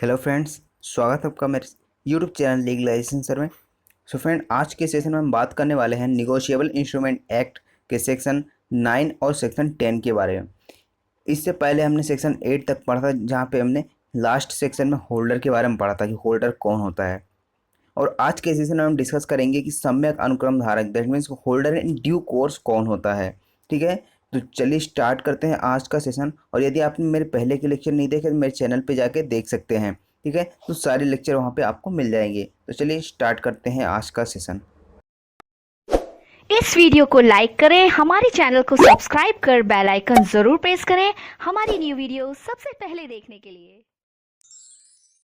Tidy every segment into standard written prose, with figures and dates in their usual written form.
Hello friends, स्वागत है आपका मेरे यूट्यूब चैनल लीगलाइजेशन सर में। फ्रेंड, आज के सेशन में हम बात करने वाले हैं निगोशिएबल इंस्ट्रूमेंट एक्ट के सेक्शन 9 और सेक्शन 10 के बारे में। इससे पहले हमने सेक्शन 8 तक पढ़ा था, जहाँ पे हमने लास्ट सेक्शन में होल्डर के बारे में पढ़ा था कि होल्डर कौन होता है। और आज के सेशन में हम डिस्कस करेंगे कि सम्यक अनुक्रम धारक, that means holder in due course कौन होता है। ठीक है, तो चलिए स्टार्ट करते हैं आज का सेशन। और यदि आपने मेरे पहले के लेक्चर नहीं देखे तो मेरे चैनल पे जाके देख सकते हैं। ठीक है, तो सारे लेक्चर वहाँ पे आपको मिल जाएंगे। तो चलिए स्टार्ट करते हैं आज का सेशन। इस वीडियो को लाइक करें, हमारे चैनल को सब्सक्राइब कर बेल आइकन जरूर प्रेस करें हमारी न्यू वीडियो सबसे पहले देखने के लिए।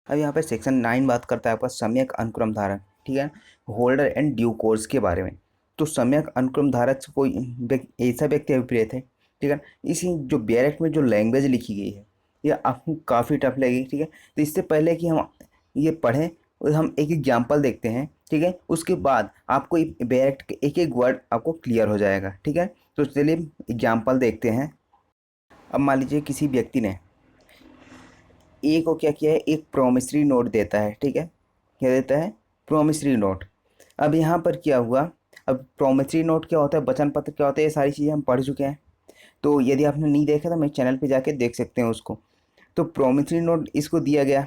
अब यहाँ पे सेक्शन 9 बात करता है आपका सम्यक अनुक्रम धारक, ठीक है, होल्डर एंड ड्यू कोर्स के बारे में। तो सम्यक अनुक्रम धारक से कोई ऐसा व्यक्ति अभिप्रेत है, ठीक है। इसी जो बैरेक्ट में जो लैंग्वेज लिखी गई है ये आपको काफ़ी टफ लगेगी, ठीक है। तो इससे पहले कि हम ये पढ़ें और हम एक एग्जाम्पल देखते हैं, ठीक है। उसके बाद आपको बैरेक्ट के एक एक वर्ड आपको क्लियर हो जाएगा, ठीक है। तो चलिए एग्जाम्पल देखते हैं। अब मान लीजिए किसी व्यक्ति ने ए को क्या किया है, एक प्रोमिसरी नोट देता है, ठीक है। क्या देता है? Promissory note. अब यहाँ पर क्या हुआ, अब प्रोमिसरी नोट क्या होता है, वचन पत्र क्या होता है, ये सारी चीज़ें हम पढ़ चुके हैं। तो यदि आपने नहीं देखा तो मेरे चैनल पे जाके देख सकते हैं उसको। तो प्रोमिसरी नोट इसको दिया गया।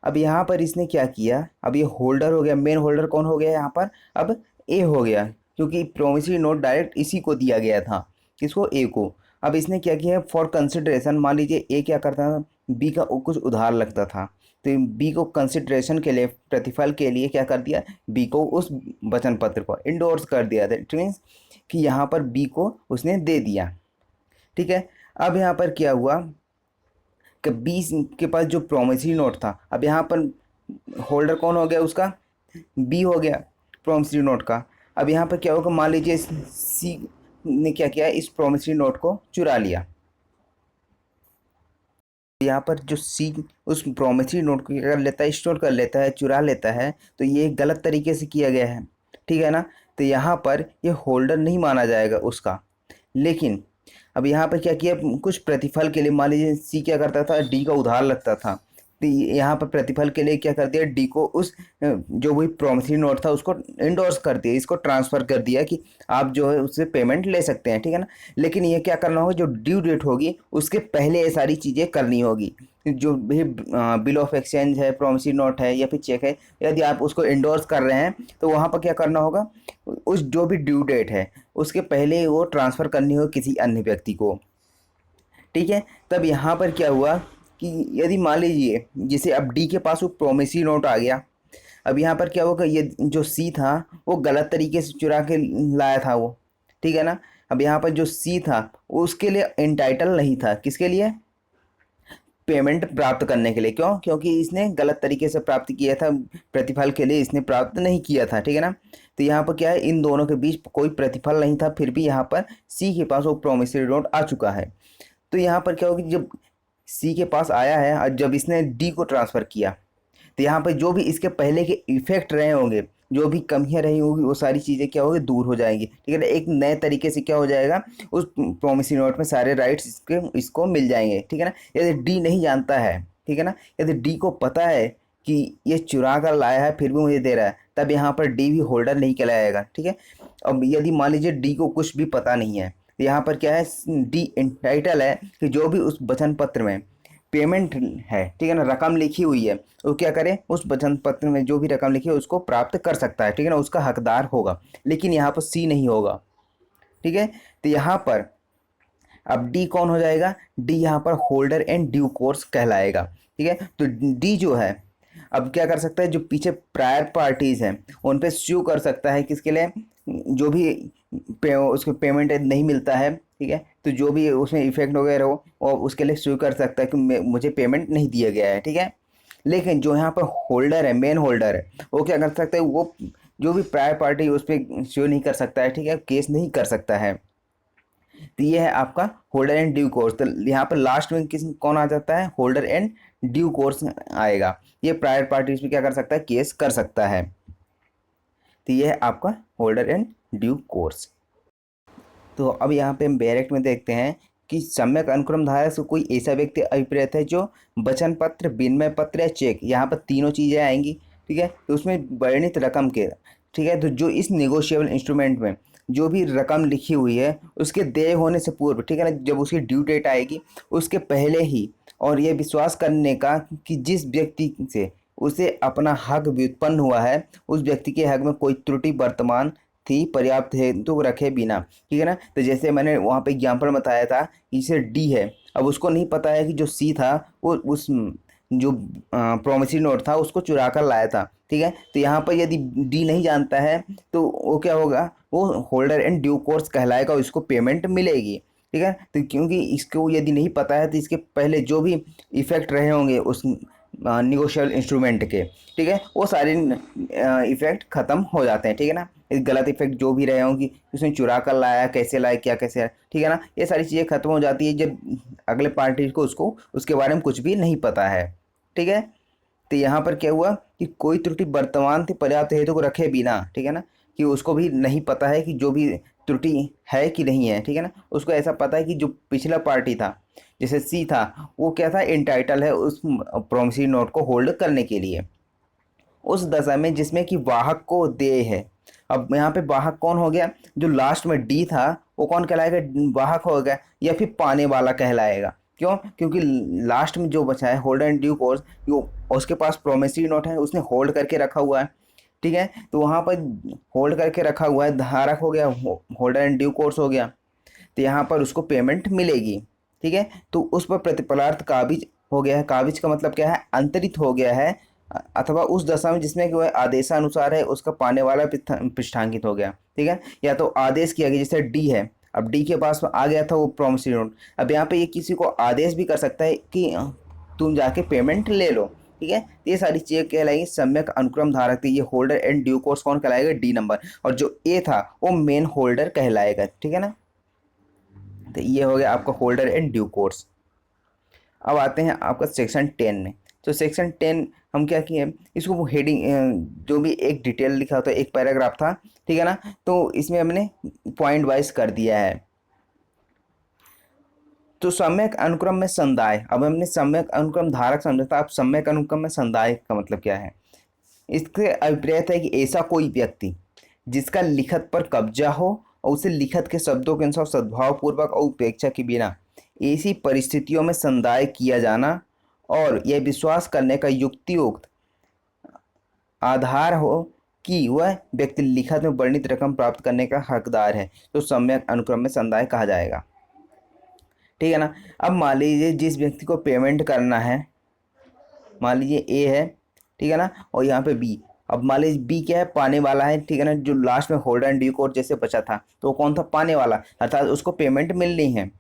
अब यहाँ पर इसने क्या किया, अब ये होल्डर हो गया, मेन होल्डर कौन हो गया यहाँ पर, अब ए हो गया, क्योंकि प्रोमिसरी नोट डायरेक्ट इसी को दिया गया था, किसको, ए को। अब इसने क्या किया, फॉर कंसिडरेशन, मान लीजिए ए क्या करता था, बी का कुछ उधार लगता था, तो बी को कंसिडरेशन के लिए, प्रतिफल के लिए क्या कर दिया, बी को उस वचन पत्र को इंडोर्स कर दिया। दैट मीन्स कि यहाँ पर बी को उसने दे दिया, ठीक है। अब यहाँ पर क्या हुआ कि बी के पास जो प्रोमिसरी नोट था, अब यहाँ पर होल्डर कौन हो गया उसका, बी हो गया प्रोमिसरी नोट का। अब यहाँ पर क्या होगा, मान लीजिए सी ने क्या किया, इस प्रोमिसरी नोट को चुरा लिया। यहाँ पर जो सी उस प्रोमिसरी नोट को क्या कर लेता है, स्टोर कर लेता है, चुरा लेता है, तो ये गलत तरीके से किया गया है, ठीक है ना। तो यहाँ पर ये होल्डर नहीं माना जाएगा उसका। लेकिन अब यहाँ पर क्या किया, कुछ प्रतिफल के लिए, मान लीजिए सी क्या करता था, डी का उधार लगता था, तो यहाँ पर प्रतिफल के लिए क्या कर दिया, डी को उस जो वही प्रोमिसरी नोट था उसको इंडोर्स कर दिया, इसको ट्रांसफ़र कर दिया कि आप जो है उससे पेमेंट ले सकते हैं, ठीक है ना। लेकिन ये क्या करना होगा, जो ड्यू डेट होगी उसके पहले ये सारी चीज़ें करनी होगी। जो भी बिल ऑफ एक्सचेंज है, प्रोमिसरी नोट है या फिर चेक है, यदि आप उसको इंडोर्स कर रहे हैं तो वहाँ पर क्या करना होगा, उस जो भी ड्यू डेट है उसके पहले वो ट्रांसफ़र करनी हो किसी अन्य व्यक्ति को, ठीक है। तब यहाँ पर क्या हुआ कि यदि मान लीजिए जैसे अब डी के पास वो प्रोमिसरी नोट आ गया, अब यहाँ पर क्या होगा, ये जो सी था वो गलत तरीके से चुरा के लाया था वो, ठीक है ना। अब यहाँ पर जो सी था वो उसके लिए एंटाइटल नहीं था, किसके लिए, पेमेंट प्राप्त करने के लिए। क्यों? क्योंकि इसने गलत तरीके से प्राप्त किया था, प्रतिफल के लिए इसने प्राप्त नहीं किया था, ठीक है ना। तो यहाँ पर क्या है, इन दोनों के बीच कोई प्रतिफल नहीं था, फिर भी यहाँ पर सी के पास वो प्रोमिसरी नोट आ चुका है। तो यहाँ पर क्या होगी, जब सी के पास आया है और जब इसने डी को ट्रांसफ़र किया, तो यहाँ पर जो भी इसके पहले के इफेक्ट रहे होंगे, जो भी कमियां रही होगी, वो सारी चीज़ें क्या होगी, दूर हो जाएंगी, ठीक है ना। एक नए तरीके से क्या हो जाएगा, उस प्रोमिसरी नोट में सारे राइट्स इसको मिल जाएंगे, ठीक है ना। यदि डी नहीं जानता है, ठीक है ना, यदि डी को पता है कि ये चुरा कर लाया है फिर भी मुझे दे रहा है, तब यहाँ पर डी भी होल्डर नहीं कहलाएगा, ठीक है। अब यदि मान लीजिए डी को कुछ भी पता नहीं है, तो यहाँ पर क्या है, डी एंटाइटल है कि जो भी उस वचन पत्र में पेमेंट है, ठीक है ना, रकम लिखी हुई है, वो क्या करे, उस वचन पत्र में जो भी रकम लिखी है उसको प्राप्त कर सकता है, ठीक है ना, उसका हकदार होगा। लेकिन यहाँ पर सी नहीं होगा, ठीक है। तो यहाँ पर अब डी कौन हो जाएगा, डी यहाँ पर होल्डर एंड ड्यू कोर्स कहलाएगा, ठीक है। तो डी जो है अब क्या कर सकता है, जो पीछे प्रायर पार्टीज हैं उन पे स्यू कर सकता है, किसके लिए, जो भी उसको पेमेंट नहीं मिलता है, ठीक है। तो जो भी उसमें इफेक्ट वगैरह हो और उसके लिए स्यू कर सकता है कि मुझे पेमेंट नहीं दिया गया है, ठीक है। लेकिन जो यहाँ पर होल्डर है, मेन होल्डर है, वो क्या कर सकता है, वो जो भी प्रायर पार्टी उस पर स्यू नहीं कर सकता है, ठीक है, केस नहीं कर सकता है। तो ये है आपका होल्डर एंड ड्यू कोर्स। तो यहाँ पर लास्ट में किस कौन आ जाता है, होल्डर एंड ड्यू कोर्स आएगा। ये प्रायर पार्टीज में क्या कर सकता है, केस कर सकता है। तो ये है आपका होल्डर एंड ड्यू कोर्स। तो अब यहाँ पे हम डायरेक्ट में देखते हैं कि सम्यक अनुक्रम धारक से कोई ऐसा व्यक्ति अभिप्रेत है जो वचन पत्र, विनिमय पत्र या चेक, यहाँ पर तीनों चीज़ें आएंगी। ठीक है, तो उसमें वर्णित रकम के, ठीक है, तो जो इस निगोशिएबल इंस्ट्रूमेंट में जो भी रकम लिखी हुई है उसके देय होने से पूर्व, ठीक है ना, जब उसकी ड्यू डेट आएगी उसके पहले ही, और ये विश्वास करने का कि जिस व्यक्ति से उसे अपना हक व्युत्पन्न हुआ है उस व्यक्ति के हक में कोई त्रुटि वर्तमान थी पर्याप्त हेतु रखे बिना। ठीक है ना, तो जैसे मैंने वहाँ पे एग्जाम्पल बताया था कि जैसे डी है, अब उसको नहीं पता है कि जो सी था वो उस जो प्रोमिसरी नोट था उसको चुरा कर लाया था। ठीक है, तो यहाँ पर यदि डी नहीं जानता है तो वो क्या होगा, वो होल्डर एंड ड्यू कोर्स कहलाएगा, उसको पेमेंट मिलेगी। ठीक है, तो क्योंकि इसको यदि नहीं पता है तो इसके पहले जो भी इफेक्ट रहे होंगे उस निगोशिएबल इंस्ट्रूमेंट के, ठीक है, वो सारे इफेक्ट खत्म हो जाते हैं। ठीक है ना, गलत इफेक्ट जो भी रहे होंगे, उसने चुरा कर लाया, कैसे लाया, क्या कैसे लाया, ठीक है ना, ये सारी चीज़ें खत्म हो जाती है जब अगले पार्टी को उसको उसके बारे में कुछ भी नहीं पता है। ठीक है, तो यहाँ पर क्या हुआ कि कोई त्रुटि वर्तमान थी पर्याप्त हेतु को रखे बिना, ठीक है ना, कि उसको भी नहीं पता है कि जो भी त्रुटि है कि नहीं है। ठीक है ना, उसको ऐसा पता है कि जो पिछला पार्टी था जैसे सी था वो क्या था, इंटाइटल है उस प्रोमिसरी नोट को होल्ड करने के लिए उस दशा में जिसमें कि वाहक को देय है। अब यहाँ पे वाहक कौन हो गया, जो लास्ट में डी था वो कौन कहलाएगा, वाहक हो गया या फिर पाने वाला कहलाएगा। क्यों, क्योंकि लास्ट में जो बचा है होल्डर एंड ड्यू कोर्स, जो उसके पास प्रोमिसरी नोट है उसने होल्ड करके रखा हुआ है। ठीक है, तो वहाँ पर होल्ड करके रखा हुआ है, धारक हो गया, होल्डर एंड ड्यू कोर्स हो गया, तो यहाँ पर उसको पेमेंट मिलेगी। ठीक है, तो उस पर प्रतिफलार्थ काबिज हो गया है। काबिज का मतलब क्या है, अंतरित हो गया है, अथवा उस दशा में जिसमें कि वह आदेशानुसार है उसका पाने वाला पृष्ठांकित हो गया। ठीक है, या तो आदेश किया गया, जैसे डी है, अब डी के पास आ गया था वो प्रोमिसरी नोट, अब यहाँ पे ये किसी को आदेश भी कर सकता है कि तुम जाके पेमेंट ले लो। ठीक है, ये सारी चीज़ें कहलाएंगी सम्यक अनुक्रम धारक थी। ये होल्डर एंड ड्यू कोर्स कौन कहलाएगा, डी नंबर, और जो ए था वो मेन होल्डर कहलाएगा। ठीक है ना, तो ये हो गया आपका होल्डर एंड ड्यू कोर्स। अब आते हैं आपका सेक्शन 10 में। तो सेक्शन 10 हम क्या किए, इसको हेडिंग जो भी एक डिटेल लिखा होता है, एक पैराग्राफ था, ठीक है ना, तो इसमें हमने पॉइंट वाइज कर दिया है। तो सम्यक अनुक्रम में संदाय, अब हमने सम्यक अनुक्रम धारक समझा था, अब सम्यक अनुक्रम में संदाय का मतलब क्या है। इसके अभिप्रेत है कि ऐसा कोई व्यक्ति जिसका लिखत पर कब्जा हो और उसे लिखत के शब्दों के अनुसार सद्भावपूर्वक और उपेक्षा के बिना ऐसी परिस्थितियों में संदाय किया जाना और यह विश्वास करने का युक्तियुक्त आधार हो कि वह व्यक्ति लिखत में वर्णित रकम प्राप्त करने का हकदार है, तो सम्यक अनुक्रम में संदाय कहा जाएगा। ठीक है ना, अब मान लीजिए जिस व्यक्ति को पेमेंट करना है, मान लीजिए ए है, ठीक है ना, और यहाँ पे बी, अब मान लीजिए बी क्या है, पाने वाला है। ठीक है ना, जो लास्ट में होल्डर एंड ड्यू कोर्स जैसे बचा था तो वो कौन था, पाने वाला, अर्थात उसको पेमेंट मिलनी है।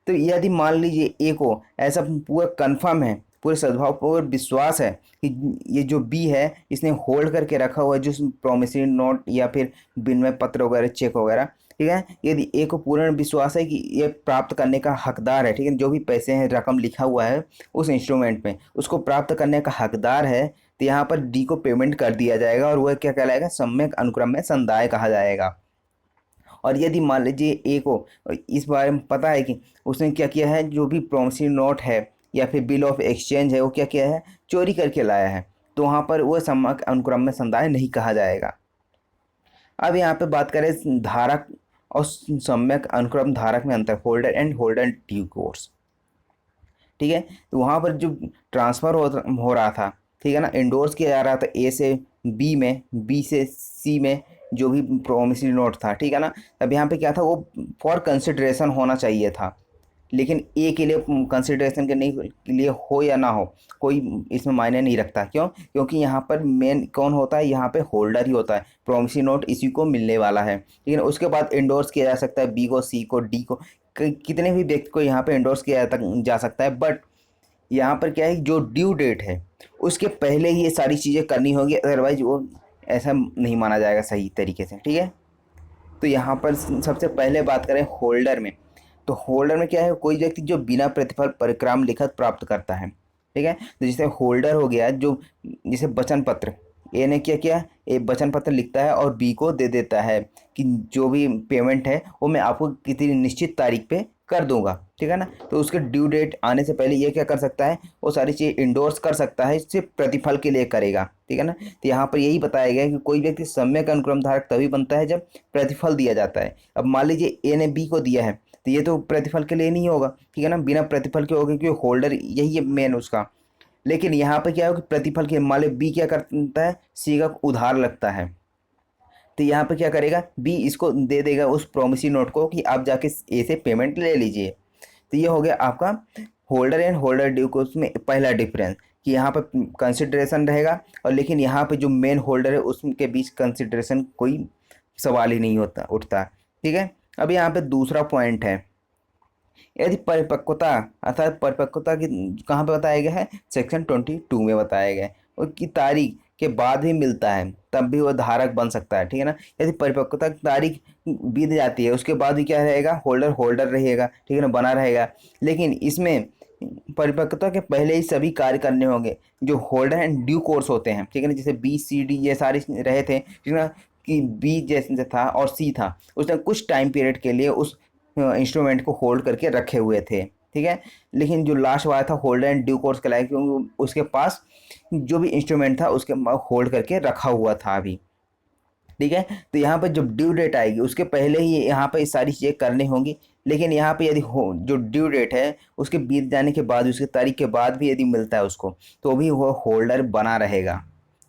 तो यदि मान लीजिए ए को ऐसा पूरा कन्फर्म है, पूरे सद्भाव पूर्ण विश्वास है कि ये जो बी है इसने होल्ड करके रखा हुआ है जो प्रोमिसरी नोट या फिर विनिमय पत्र वगैरह, चेक वगैरह, ठीक है, यदि ए को पूर्ण विश्वास है कि ये प्राप्त करने का हकदार है, ठीक है, जो भी पैसे हैं, रकम लिखा हुआ है उस इंस्ट्रूमेंट में उसको प्राप्त करने का हकदार है, तो यहाँ पर डी को पेमेंट कर दिया जाएगा और वह क्या कहलाएगा, सम्यक अनुक्रम में संदाय कहा जाएगा। और यदि मान लीजिए ए को इस बारे में पता है कि उसने क्या किया है, जो भी प्रोमिसरी नोट है या फिर बिल ऑफ एक्सचेंज है वो क्या किया है, चोरी करके लाया है, तो वहाँ पर वह सम्यक अनुक्रम में संदाय नहीं कहा जाएगा। अब यहाँ पे बात करें धारक और सम्यक अनुक्रम धारक में अंतर, holder and holder due course. ठीक है, तो वहाँ पर जो ट्रांसफ़र हो रहा था, ठीक है ना, इंडोर्स किया जा रहा था ए से बी में, बी से सी में, जो भी प्रोमिसरी नोट था, ठीक है ना, तब यहाँ पे क्या था, वो फॉर कंसिडरेशन होना चाहिए था, लेकिन ए के लिए कंसिडरेशन के नहीं के लिए हो या ना हो कोई इसमें मायने नहीं रखता। क्यों, क्योंकि यहाँ पर मेन कौन होता है, यहाँ पे होल्डर ही होता है, प्रोमिसरी नोट इसी को मिलने वाला है। लेकिन उसके बाद इंडोर्स किया जा सकता है बी को, सी को, डी को, कितने भी व्यक्ति को यहाँ पे इंडोर्स किया जा सकता है, बट यहाँ पर क्या है, जो ड्यू डेट है उसके पहले ही ये सारी चीज़ें करनी होगी, अदरवाइज वो ऐसा नहीं माना जाएगा सही तरीके से। ठीक है, तो यहाँ पर सबसे पहले बात करें होल्डर में, तो होल्डर में क्या है, कोई व्यक्ति जो बिना प्रतिफल परिक्राम लिखत प्राप्त करता है। ठीक है, तो जैसे होल्डर हो गया जो, जैसे वचन पत्र, ए ने क्या किया, ए वचन पत्र लिखता है और बी को दे देता है कि जो भी पेमेंट है वो मैं आपको कितनी निश्चित तारीख पे कर दूंगा, ठीक है ना। तो उसके ड्यू डेट आने से पहले ये क्या कर सकता है, वो सारी चीज़ इंडोर्स कर सकता है, इससे प्रतिफल के लिए करेगा, ठीक है ना। तो यहाँ पर यही बताया गया है कि कोई व्यक्ति सम्यक अनुक्रम धारक तभी बनता है जब प्रतिफल दिया जाता है। अब मान लीजिए ए ने बी को दिया है, तो ये तो प्रतिफल के लिए नहीं होगा, ठीक है ना, बिना प्रतिफल के होगा, क्योंकि होल्डर यही है मेन उसका। लेकिन यहाँ पे क्या है कि प्रतिफल के मान लो बी क्या करता है, सी का उधार लगता है, तो यहाँ पे क्या करेगा, बी इसको दे देगा उस प्रोमिसरी नोट को कि आप जाके ए से पेमेंट ले लीजिए। तो ये हो गया आपका होल्डर एंड होल्डर ड्यू को उसमें पहला डिफरेंस, कि यहाँ पे कंसिडरेशन रहेगा, और लेकिन यहाँ पे जो मेन होल्डर है उसके बीच कंसिडरेशन कोई सवाल ही नहीं होता उठता, ठीक है। अब यहाँ पे दूसरा पॉइंट है, यदि परिपक्वता अर्थात परिपक्वता की कहाँ पे बताया गया है, सेक्शन 22 में बताया गया है, उसकी तारीख के बाद भी मिलता है तब भी वो धारक बन सकता है, ठीक है ना। यदि परिपक्वता की तारीख बीत जाती है उसके बाद भी क्या रहेगा, होल्डर होल्डर रहेगा, ठीक है ना, बना रहेगा। लेकिन इसमें परिपक्वता के पहले ही सभी कार्य करने होंगे जो होल्डर एंड ड्यू कोर्स होते हैं, ठीक है ना, जैसे बी सी डी ये सारे रहे थे, ठीक है ना, कि बी जैसे था और सी था, उसने कुछ टाइम पीरियड के लिए उस इंस्ट्रूमेंट को होल्ड करके रखे हुए थे, ठीक है। लेकिन जो लास्ट वाला था होल्डर एंड ड्यू कोर्स कहलाया, क्योंकि उसके पास जो भी इंस्ट्रूमेंट था उसके होल्ड करके रखा हुआ था अभी, ठीक है। तो यहाँ पर जब ड्यू डेट आएगी उसके पहले ही यहाँ पर ये सारी चीज़ें करनी होंगी। लेकिन यहाँ पे यदि हो जो ड्यू डेट है उसके बीत जाने के बाद, उसकी तारीख के बाद भी यदि मिलता है उसको, तो भी वो होल्डर बना रहेगा,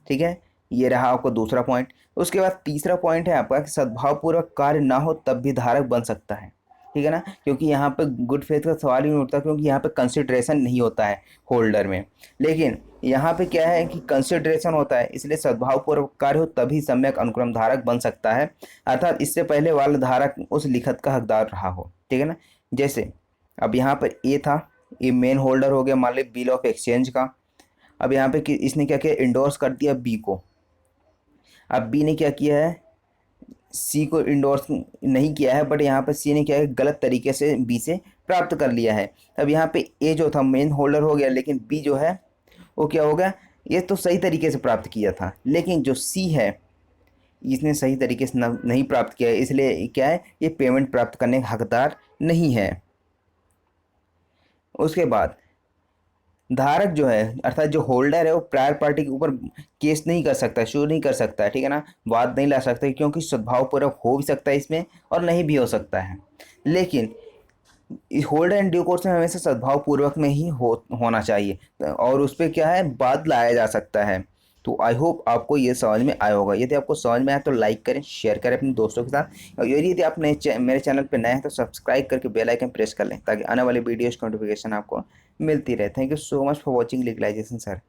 ठीक है। ये रहा आपको दूसरा पॉइंट। उसके बाद तीसरा पॉइंट है आपका कि सद्भावपूर्वक कार्य ना हो तब भी धारक बन सकता है, ठीक है ना, क्योंकि यहाँ पे गुड फेथ का सवाल ही नहीं उठता, क्योंकि यहाँ पे कंसिडरेशन नहीं होता है होल्डर में। लेकिन यहाँ पे क्या है कि कंसिडरेशन होता है, इसलिए सद्भावपूर्वक कार्य हो तभी सम्यक अनुक्रम धारक बन सकता है, अर्थात इससे पहले वाला धारक उस लिखत का हकदार रहा हो, ठीक है ना। जैसे अब यहाँ पर ए था, ये मेन होल्डर हो गया मान ली बिल ऑफ एक्सचेंज का। अब यहाँ पे इसने क्या किया, इंडोर्स कर दिया बी को। अब बी ने क्या किया है, सी को इंडोर्स नहीं किया है, बट यहाँ पे सी ने क्या है, गलत तरीके से बी से प्राप्त कर लिया है। अब यहाँ पे ए जो था मेन होल्डर हो गया, लेकिन बी जो है वो क्या हो गया, ये तो सही तरीके से प्राप्त किया था, लेकिन जो सी है इसने सही तरीके से नहीं प्राप्त किया है, इसलिए क्या है, ये पेमेंट प्राप्त करने का हकदार नहीं है। उसके बाद धारक जो है अर्थात जो होल्डर है वो प्रायर पार्टी के ऊपर केस नहीं कर सकता, शो नहीं कर सकता है, ठीक है ना, वाद नहीं ला सकता, क्योंकि सद्भावपूर्वक हो भी सकता है इसमें और नहीं भी हो सकता है। लेकिन होल्डर एंड ड्यू कोर्स में हमेशा सद्भावपूर्वक में ही होना चाहिए, और उस पर क्या है, वाद लाया जा सकता है। तो आई होप आपको ये समझ में आया होगा। यदि आपको समझ में आया तो लाइक करें, शेयर करें अपने दोस्तों के साथ, और यदि आप मेरे चैनल पर नए हैं तो सब्सक्राइब करके बेल आइकन प्रेस कर लें, ताकि आने वाले वीडियोज़ की नोटिफिकेशन आपको मिलती रहे। Thank you so much for watching legalisation sir.